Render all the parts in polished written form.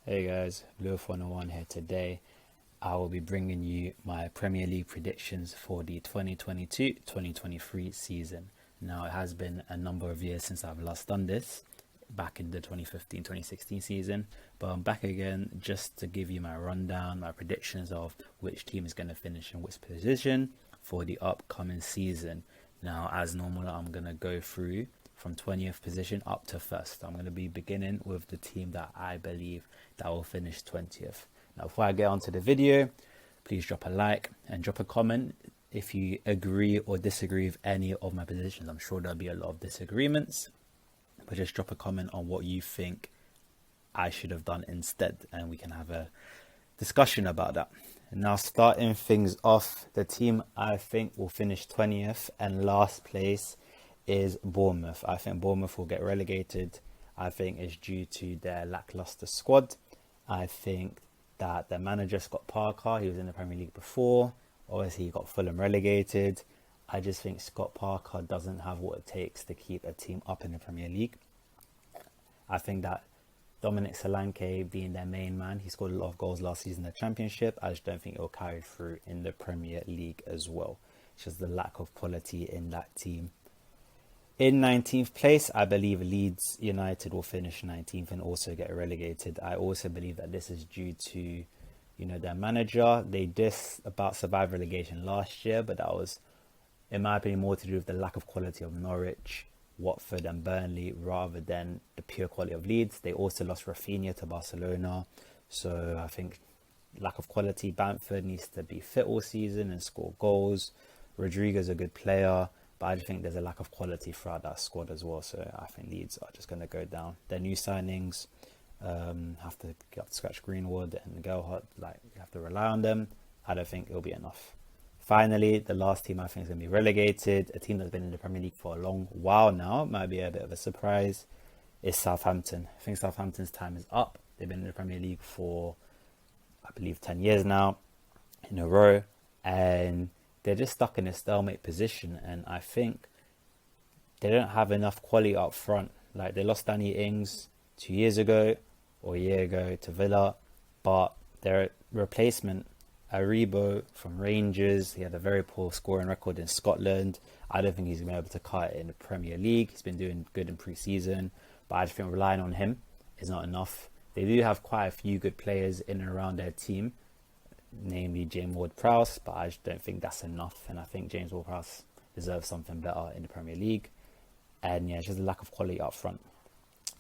Hey guys, Liverpool 101 here today. I will be bringing you my Premier League predictions for the 2022-2023 season. Now, it has been a number of years since I've last done this, back in the 2015-2016 season, but I'm back again just to give you my rundown, my predictions of which team is going to finish in which position for the upcoming season. Now, as normal, I'm going to go through from 20th position up to first. I'm going to be beginning with the team that I believe that will finish 20th. Now, before I get onto the video, please drop a like and drop a comment if you agree or disagree with any of my positions. I'm sure there'll be a lot of disagreements, but just drop a comment on what you think I should have done instead, and we can have a discussion about that. Now, starting things off, the team I think will finish 20th and last place is Bournemouth. I think Bournemouth will get relegated. I think it's due to their lackluster squad. I think that the manager, Scott Parker, he was in the Premier League before. Obviously, he got Fulham relegated. I just think Scott Parker doesn't have what it takes to keep a team up in the Premier League. I think that Dominic Solanke being their main man, he scored a lot of goals last season in the Championship. I just don't think it will carry through in the Premier League as well. It's just the lack of quality in that team. In 19th place, I believe Leeds United will finish 19th and also get relegated. I also believe that this is due to, their manager. They about survived relegation last year, but that was, in my opinion, more to do with the lack of quality of Norwich, Watford and Burnley rather than the pure quality of Leeds. They also lost Rafinha to Barcelona. So I think lack of quality. Bamford needs to be fit all season and score goals. Rodrigo's a good player, but I just think there's a lack of quality throughout that squad as well. So I think Leeds are just going to go down. Their new signings have to get up to scratch. Greenwood and Gelhardt, you have to rely on them. I don't think it'll be enough. Finally, the last team I think is going to be relegated, a team that's been in the Premier League for a long while now, might be a bit of a surprise, is Southampton. I think Southampton's time is up. They've been in the Premier League for, I believe, 10 years now in a row, and they're just stuck in a stalemate position, and I think they don't have enough quality up front. Like, they lost Danny Ings 2 years ago or a year ago to Villa, but their replacement, Aribo from Rangers, he had a very poor scoring record in Scotland. I don't think he's going to be able to cut it in the Premier League. He's been doing good in pre-season, but I just think relying on him is not enough. They do have quite a few good players in and around their team, namely James Ward-Prowse, but I just don't think that's enough, and I think James Ward-Prowse deserves something better in the Premier League. And yeah, it's just a lack of quality up front.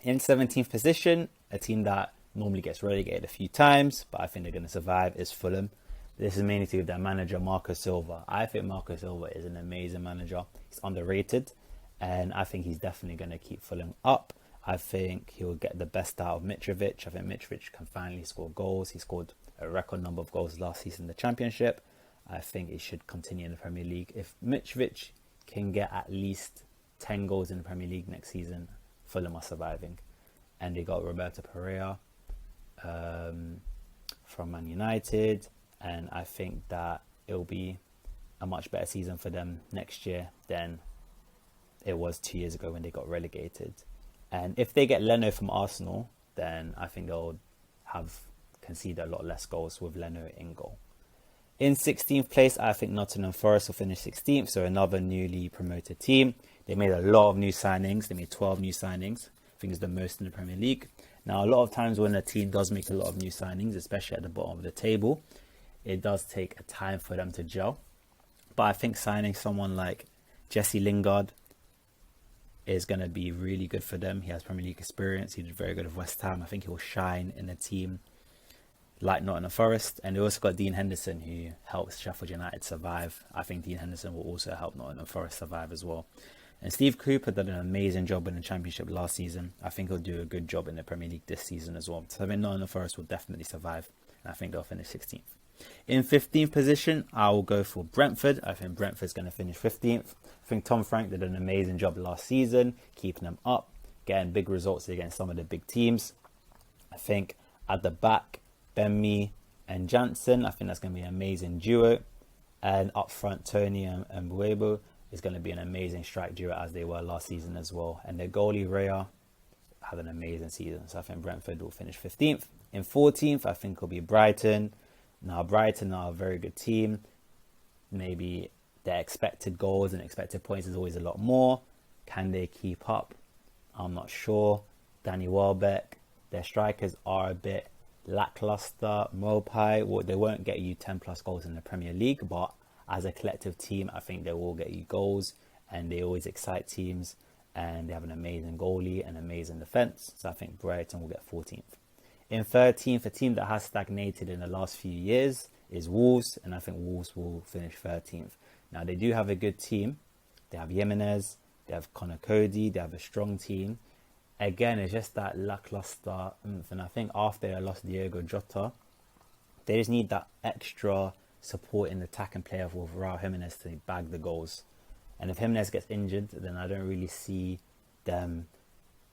In 17th position, a team that normally gets relegated a few times, but I think they're going to survive, is Fulham. This is mainly to do with their manager, Marco Silva. I think Marco Silva is an amazing manager. He's underrated, and I think he's definitely going to keep Fulham up. I think he'll get the best out of Mitrovic. I think Mitrovic can finally score goals. He scored a record number of goals last season in the Championship. I think he should continue in the Premier League. If Mitrovic can get at least 10 goals in the Premier League next season, Fulham are surviving. And they got Roberto Pereira from Man United, and I think that it'll be a much better season for them next year than it was 2 years ago when they got relegated. And if they get Leno from Arsenal, then I think they'll have conceded a lot less goals with Leno in goal. In 16th place, I think Nottingham Forest will finish 16th, so another newly promoted team. They made a lot of new signings. They made 12 new signings. I think it's the most in the Premier League. Now, a lot of times when a team does make a lot of new signings, especially at the bottom of the table, it does take a time for them to gel. But I think signing someone like Jesse Lingard is going to be really good for them. He has Premier League experience. He did very good with West Ham. I think he will shine in a team like Nottingham Forest. And they also got Dean Henderson, who helps Sheffield United survive. I think Dean Henderson will also help Nottingham Forest survive as well. And Steve Cooper did an amazing job in the Championship last season. I think he'll do a good job in the Premier League this season as well. So I think Nottingham Forest will definitely survive. And I think they'll finish 16th. In 15th position, I will go for Brentford. I think Brentford's going to finish 15th. I think Tom Frank did an amazing job last season, keeping them up, getting big results against some of the big teams. I think at the back, Ben Mee and Jansen, I think that's going to be an amazing duo. And up front, Tony and Mbuebo is going to be an amazing strike duo as they were last season as well. And their goalie, Raya, had an amazing season. So I think Brentford will finish 15th. In 14th, I think it'll be Brighton. Now, Brighton are a very good team. Maybe their expected goals and expected points is always a lot more. Can they keep up? I'm not sure. Danny Welbeck, their strikers are a bit lackluster. Mopai, well, they won't get you 10 plus goals in the Premier League, but as a collective team, I think they will get you goals, and they always excite teams, and they have an amazing goalie and amazing defence. So I think Brighton will get 14th. In 13th, a team that has stagnated in the last few years is Wolves, and I think Wolves will finish 13th. Now, they do have a good team. They have Jimenez, they have Connor Cody, they have a strong team. Again, it's just that lackluster oomph, and I think after they lost Diego Jota, they just need that extra support in the attacking player with Raul Jimenez to bag the goals. And if Jimenez gets injured, then I don't really see them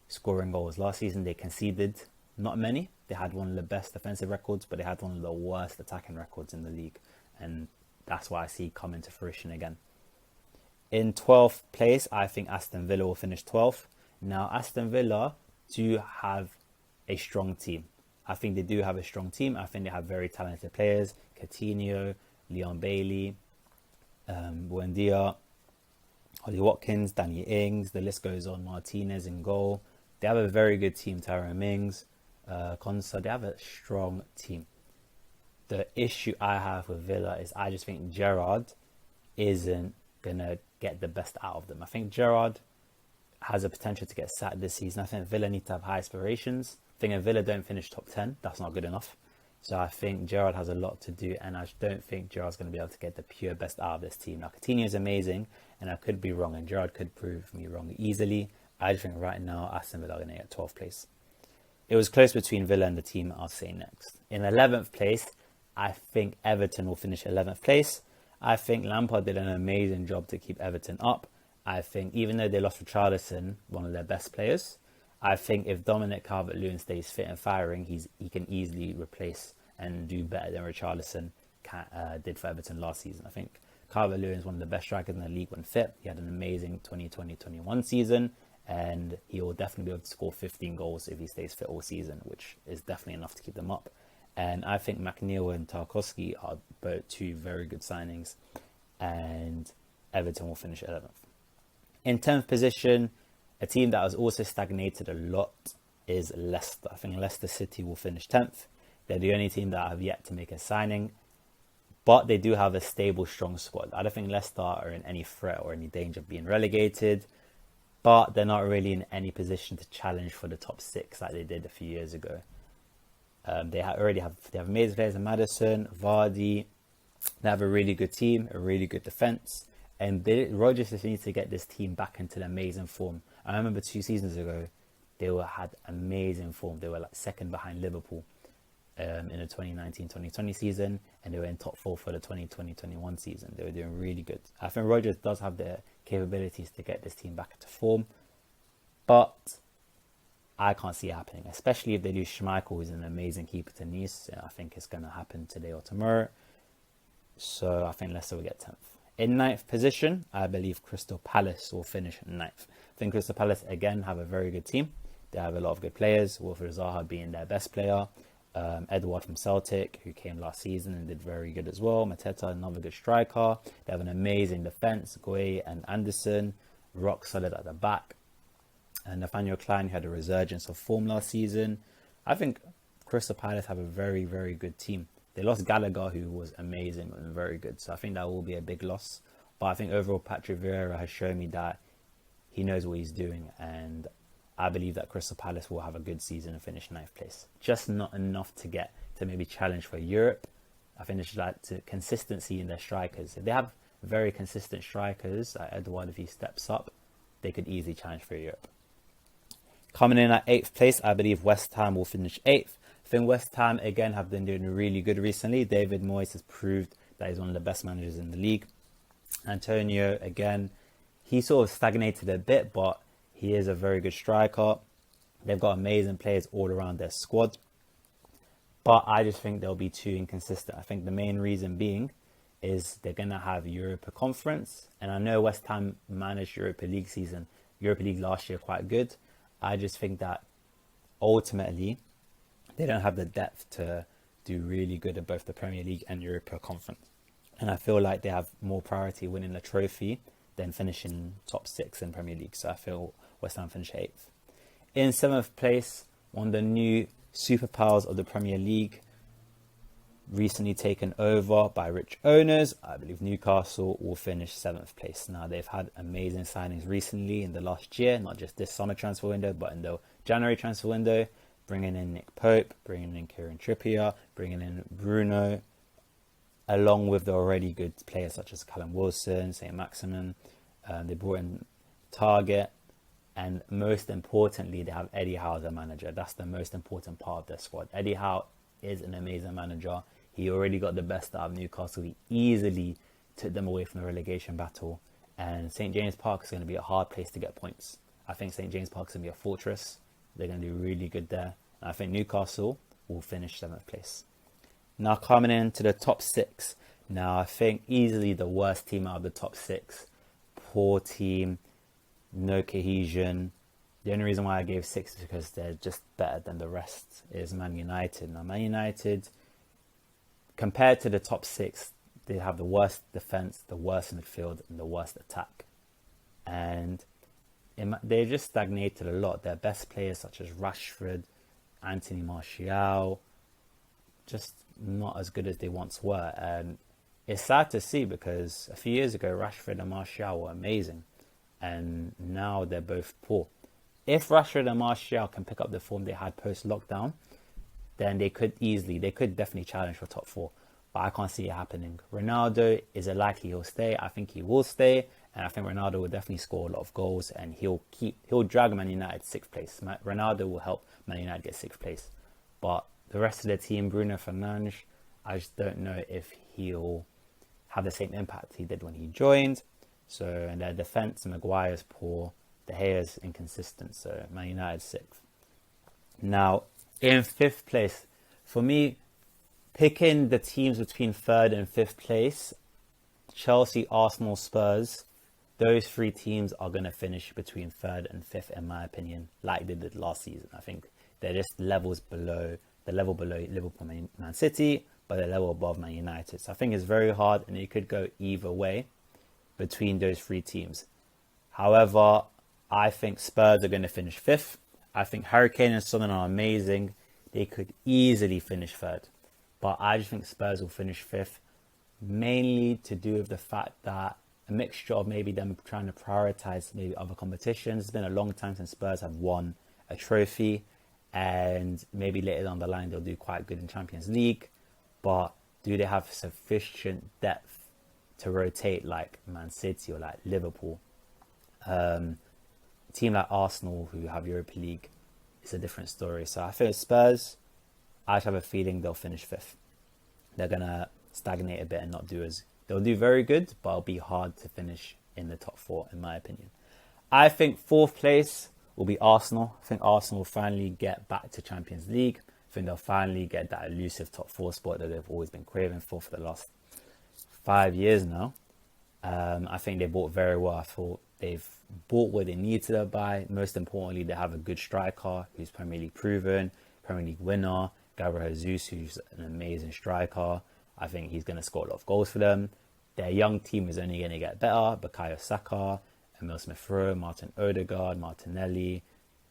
scoring goals. Last season, they conceded not many. They had one of the best defensive records, but they had one of the worst attacking records in the league. And that's why I see coming to fruition again. In 12th place, I think Aston Villa will finish 12th. Now, Aston Villa do have a strong team. I think they do have a strong team. I think they have very talented players. Coutinho, Leon Bailey, Buendia, Ollie Watkins, Danny Ings. The list goes on. Martinez in goal. They have a very good team. Tyrone Mings, Konsa. They have a strong team. The issue I have with Villa is I just think Gerrard isn't going to get the best out of them. I think Gerrard has a potential to get sacked this season. I think Villa need to have high aspirations. I think if Villa don't finish top 10, that's not good enough. So I think Gerrard has a lot to do, and I don't think Gerrard's going to be able to get the pure best out of this team. Now, Coutinho is amazing, and I could be wrong, and Gerrard could prove me wrong easily. I just think right now, Aston Villa are going to get 12th place. It was close between Villa and the team I'll say next. In 11th place, I think Everton will finish 11th place. I think Lampard did an amazing job to keep Everton up. I think even though they lost Richarlison, one of their best players, I think if Dominic Calvert-Lewin stays fit and firing, he can easily replace and do better than Richarlison did for Everton last season. I think Calvert-Lewin is one of the best strikers in the league when fit. He had an amazing 2020-21 season, and he will definitely be able to score 15 goals if he stays fit all season, which is definitely enough to keep them up. And I think McNeil and Tarkowski are both two very good signings, and Everton will finish 11th. In 10th position, a team that has also stagnated a lot is Leicester. I think Leicester City will finish 10th. They're the only team that have yet to make a signing, but they do have a stable, strong squad. I don't think Leicester are in any threat or any danger of being relegated, but they're not really in any position to challenge for the top 6 like they did a few years ago. They have amazing players in Maddison, Vardy. They have a really good team, a really good defence. And Rodgers just needs to get this team back into the amazing form. I remember 2 seasons ago, they had amazing form. They were like second behind Liverpool in the 2019-2020 season, and they were in top 4 for the 2020-21 season. They were doing really good. I think Rodgers does have the capabilities to get this team back into form, but I can't see it happening, especially if they lose Schmeichel, who's an amazing keeper to Nice. I think it's going to happen today or tomorrow. So I think Leicester will get 10th. In 9th position, I believe Crystal Palace will finish 9th. I think Crystal Palace, again, have a very good team. They have a lot of good players, Wilfried Zaha being their best player. Edouard from Celtic, who came last season and did very good as well. Mateta, another good striker. They have an amazing defence, Gueye and Anderson, rock solid at the back. And Nathaniel Klein, who had a resurgence of form last season. I think Crystal Palace have a very, very good team. They lost Gallagher, who was amazing and very good. So I think that will be a big loss. But I think overall, Patrick Vieira has shown me that he knows what he's doing. And I believe that Crystal Palace will have a good season and finish 9th place. Just not enough to get to maybe challenge for Europe. I think it's like consistency in their strikers. If they have very consistent strikers, like Edouard, if he steps up, they could easily challenge for Europe. Coming in at 8th place, I believe West Ham will finish 8th. I think West Ham, again, have been doing really good recently. David Moyes has proved that he's one of the best managers in the league. Antonio, again, he sort of stagnated a bit, but he is a very good striker. They've got amazing players all around their squad. But I just think they'll be too inconsistent. I think the main reason being is they're going to have Europa Conference. And I know West Ham managed Europa League last year quite good. I just think that ultimately they don't have the depth to do really good at both the Premier League and Europa Conference. And I feel like they have more priority winning a trophy than finishing top 6 in Premier League. So I feel West Ham finish 8th. In 7th place, one of the new superpowers of the Premier League, recently taken over by rich owners. I believe Newcastle will finish 7th place. Now, they've had amazing signings recently in the last year, not just this summer transfer window, but in the January transfer window, bringing in Nick Pope, bringing in Kieran Trippier, bringing in Bruno, along with the already good players such as Callum Wilson, St. Maximin. They brought in Target, and most importantly, they have Eddie Howe as a manager. That's the most important part of their squad. Eddie Howe is an amazing manager. He already got the best out of Newcastle. He easily took them away from the relegation battle. And St. James Park is going to be a hard place to get points. I think St. James Park is going to be a fortress. They're going to do really good there. And I think Newcastle will finish 7th place. Now coming into the top 6. Now I think easily the worst team out of the top 6. Poor team. No cohesion. The only reason why I gave 6 is because they're just better than the rest is Man United. Now Man United, compared to the top 6, they have the worst defence, the worst midfield, and the worst attack. And they just stagnated a lot. Their best players such as Rashford, Anthony Martial, just not as good as they once were. And it's sad to see because a few years ago, Rashford and Martial were amazing. And now they're both poor. If Rashford and Martial can pick up the form they had post-lockdown, then they could definitely challenge for top 4. But I can't see it happening. Ronaldo, is it likely he'll stay? I think he will stay. And I think Ronaldo will definitely score a lot of goals. And he'll drag Man United 6th place. Ronaldo will help Man United get 6th place. But the rest of the team, Bruno Fernandes, I just don't know if he'll have the same impact he did when he joined. So, and their defence, Maguire's poor. De Gea's inconsistent. So, Man United 6th. Now, in 5th place, for me, picking the teams between 3rd and 5th place, Chelsea, Arsenal, Spurs, those 3 teams are going to finish between 3rd and 5th, in my opinion, like they did last season. I think they're just levels below, the level below Liverpool, Man City, but the level above Man United. So I think it's very hard, and it could go either way between those 3 teams. However, I think Spurs are going to finish 5th. I think Harry Kane and Son are amazing. They could easily finish 3rd. But I just think Spurs will finish 5th, mainly to do with the fact that a mixture of maybe them trying to prioritise maybe other competitions. It's been a long time since Spurs have won a trophy, and maybe later down the line they'll do quite good in Champions League. But do they have sufficient depth to rotate like Man City or like Liverpool? A team like Arsenal, who have Europa League, is a different story. So I feel Spurs, I just have a feeling they'll finish 5th. They're going to stagnate a bit and not do as... They'll do very good, but it'll be hard to finish in the top 4, in my opinion. I think 4th place will be Arsenal. I think Arsenal will finally get back to Champions League. I think they'll finally get that elusive top 4 spot that they've always been craving for the last 5 years now. I think they bought very well. I thought they've bought what they needed to buy. Most importantly, they have a good striker who's Premier League proven, Premier League winner, Gabriel Jesus, who's an amazing striker. I think he's going to score a lot of goals for them. Their young team is only going to get better. Bukayo Saka, Emil Smith-Rowe, Martin Odegaard, Martinelli.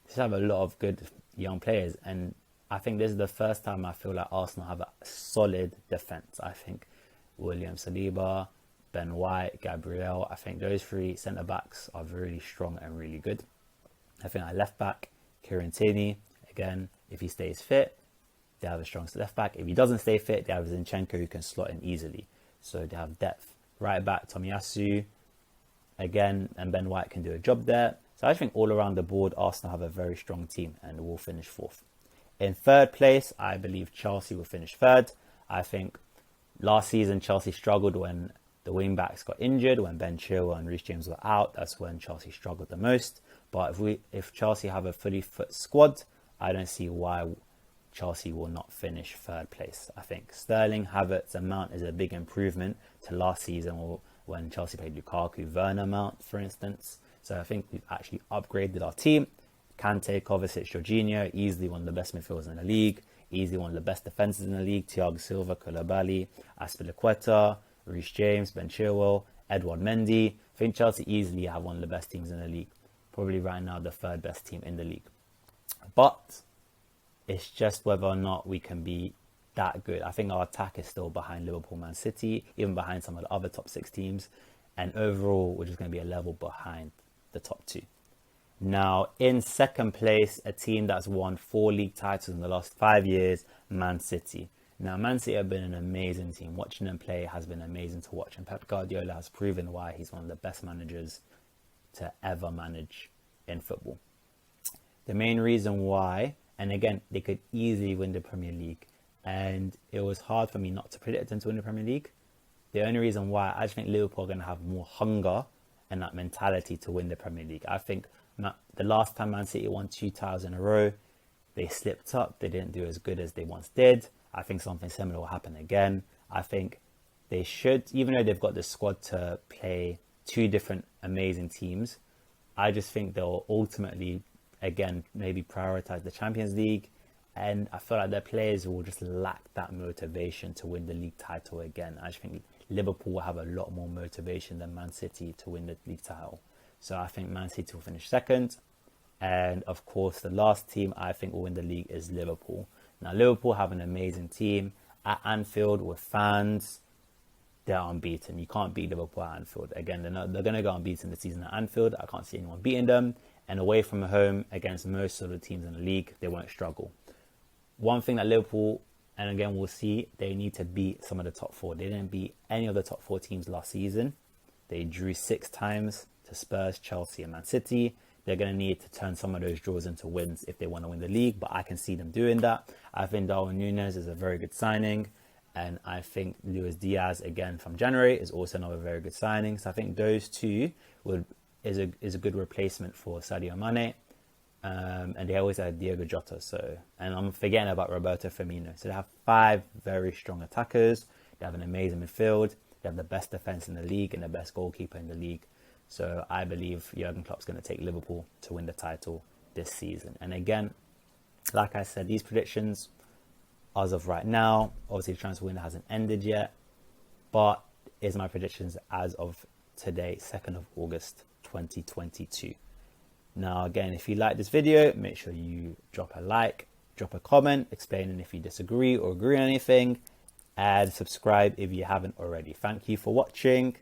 They just have a lot of good young players. And I think this is the first time I feel like Arsenal have a solid defence. I think William Saliba, Ben White, Gabriel, I think those 3 centre-backs are really strong and really good. I think at left-back, Kieran Tierney, again, if he stays fit, they have a strong left-back. If he doesn't stay fit, they have Zinchenko who can slot in easily. So they have depth. Right-back, Tomiyasu, again, and Ben White can do a job there. So I think all around the board, Arsenal have a very strong team and will finish 4th. In 3rd place, I believe Chelsea will finish 3rd. I think last season Chelsea struggled when the wing-backs got injured, when Ben Chilwell and Reece James were out. That's when Chelsea struggled the most. But if Chelsea have a fully fit squad, I don't see why Chelsea will not finish 3rd place. I think Sterling, Havertz and Mount is a big improvement to last season when Chelsea played Lukaku, Werner, Mount, for instance. So I think we've actually upgraded our team. Kante, Kovacic, Jorginho, easily one of the best midfielders in the league, easily one of the best defenses in the league. Thiago Silva, Koulibaly, Azpilicueta, Reece James, Ben Chilwell, Edouard Mendy. I think Chelsea easily have one of the best teams in the league. Probably right now the third best team in the league. But it's just whether or not we can be that good. I think our attack is still behind Liverpool, Man City, even behind some of the other top 6 teams. And overall, we're just going to be a level behind the top 2. Now, in second place, a team that's won 4 league titles in the last 5 years, Man City. Now, Man City have been an amazing team. Watching them play has been amazing to watch. And Pep Guardiola has proven why he's one of the best managers to ever manage in football. The main reason why, and again, they could easily win the Premier League. And it was hard for me not to predict them to win the Premier League. The only reason why, I just think Liverpool are going to have more hunger and that mentality to win the Premier League. I think the last time Man City won 2 titles in a row, they slipped up. They didn't do as good as they once did. I think something similar will happen again. I think they should, even though they've got the squad to play 2 different amazing teams, I just think they'll ultimately, again, maybe prioritize the Champions League. And I feel like their players will just lack that motivation to win the league title again. I just think Liverpool will have a lot more motivation than Man City to win the league title. So I think Man City will finish second. And of course, the last team I think will win the league is Liverpool. Now, Liverpool have an amazing team at Anfield with fans. They're unbeaten. You can't beat Liverpool at Anfield. Again, they're going to go unbeaten this season at Anfield. I can't see anyone beating them. And away from home against most of the teams in the league, they won't struggle. One thing that Liverpool, and again, we'll see, they need to beat some of the top 4. They didn't beat any of the top 4 teams last season. They drew 6 times to Spurs, Chelsea and Man City. They're going to need to turn some of those draws into wins if they want to win the league, but I can see them doing that. I think Darwin Núñez is a very good signing, and I think Luis Diaz, again from January, is also another very good signing. So I think those 2 is a good replacement for Sadio Mane. And they always have Diego Jota. And I'm forgetting about Roberto Firmino. So they have 5 very strong attackers. They have an amazing midfield. They have the best defense in the league and the best goalkeeper in the league. So I believe Jurgen Klopp's going to take Liverpool to win the title this season. And again, like I said, these predictions, as of right now, obviously the transfer window hasn't ended yet, but is my predictions as of today, 2nd of August, 2022. Now, again, if you like this video, make sure you drop a like, drop a comment, explaining if you disagree or agree on anything, and subscribe if you haven't already. Thank you for watching.